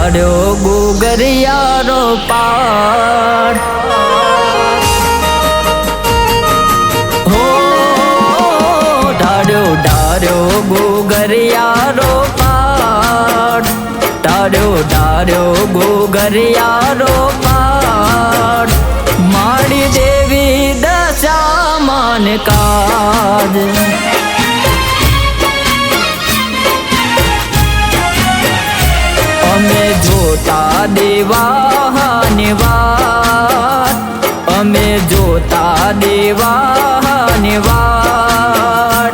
ढाळ्यो गुगरियारो पाठ हो ढाळ्यो ढाळ्यो गुगरियारो पाठ ढाळ्यो ढाळ्यो गुगरियारो पाठ माड़ी देवी दशा मान काज अमे जोता देवानी वाट अमे जोता देवानी वाट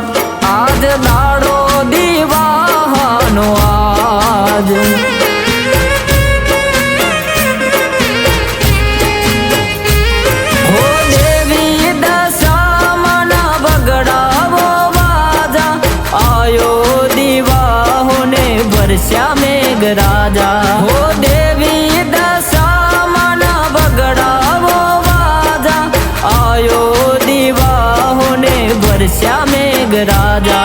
आज दाड़ो देवानो आज हो देवी दशा मना बगड़ावो वाजा आयो दीवाहोने वर्षा मेघ राजा हो देवी दशा मना बगड़ावो वाजा आयो दीवाहोने वर्षा मेघ राजा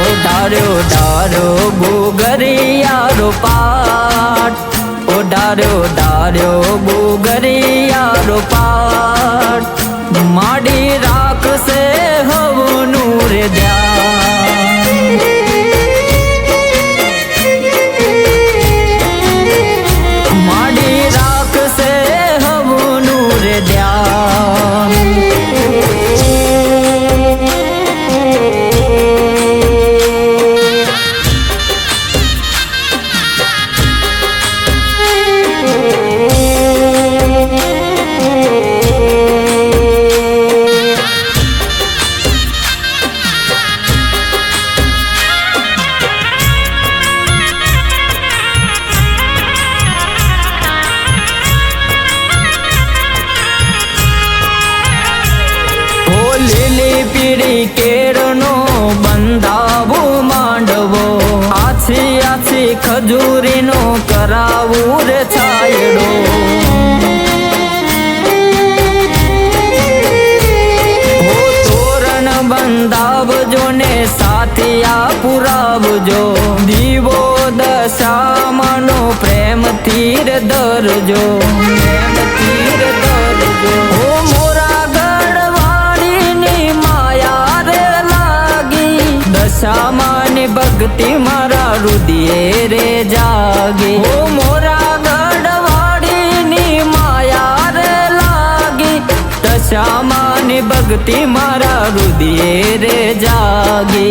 ओ ढाळ्यो ढाळ्यो गुगरियारो पाठ ओ ढाळ्यो ढाळ्यो गुगरियारो पाठ माड़ी राखसे हवनु रे ध्यान माड़ी राखसे हवनु रे ध्यान લીલી પીળી કેળનો બંધાવો માંડવો આછી આછી ખજૂરીનો કરાવું રે છાયડો હો તોરણ બંધાવજો ને સાથિયા પુરાવજો દીવો દશામાનો પ્રેમથી રે ધરજો પ્રેમથી રે ધરજો હો મોરા दशामानी भक्ति मारा हृदय रे जागी हो मोरा गढ़वाड़ी नी माया रे लागी दशामानी भक्ति मारा हृदय रे जागी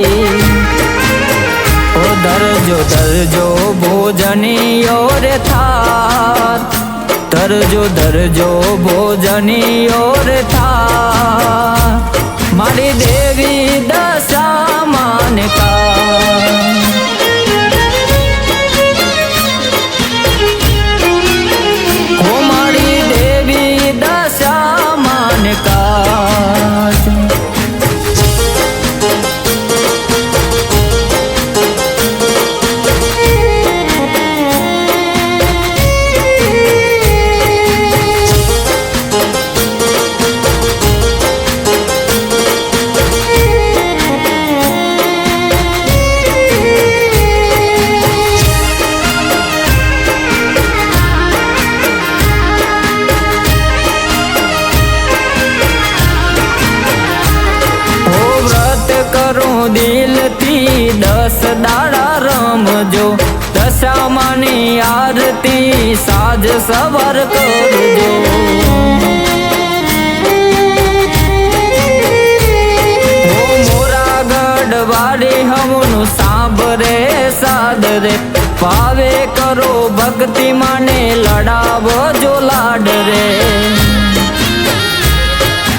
ओ दरजो दरजो भोजनियो रे थात दरजो दरजो भोजनियो रे थात मारी देवी दशा मान का हो मारी देवी दशा मान का दिल थी 10 दाड़ा रमजो दशामानी आरती साज सवर करजो हो मोरा गढ़वाड़ी हमनु सांभरे सादरे पावे करो भक्ति माने लड़ावो जो लाड रे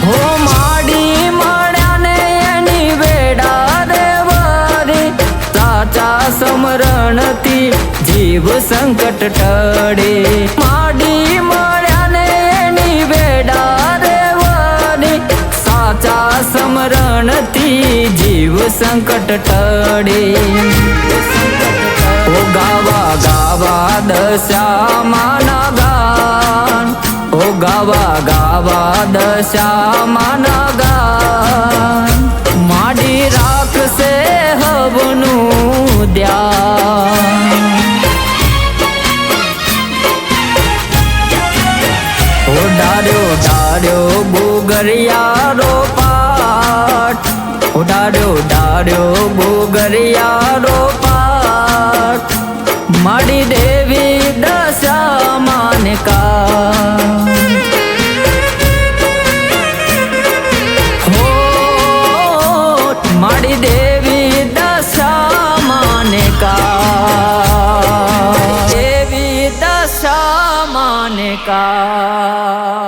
हो माड़ी माड़्या ने एनी वेड़ा समरण थी जीव संकट टड़े माड़ी मळ्या ने एनी वेड़ा रेवानी साचा समरण थी जीव संकट टड़े ओ गावा गावा दशामाना गान ओ गावा गावा दशामाना गान माड़ी राख से हवनु द्यान તારો પાઠ માડી દેવી દશામાં ને કાન હો માડી દેવી દશામાં ને કાન દેવી દશામાં ને કાન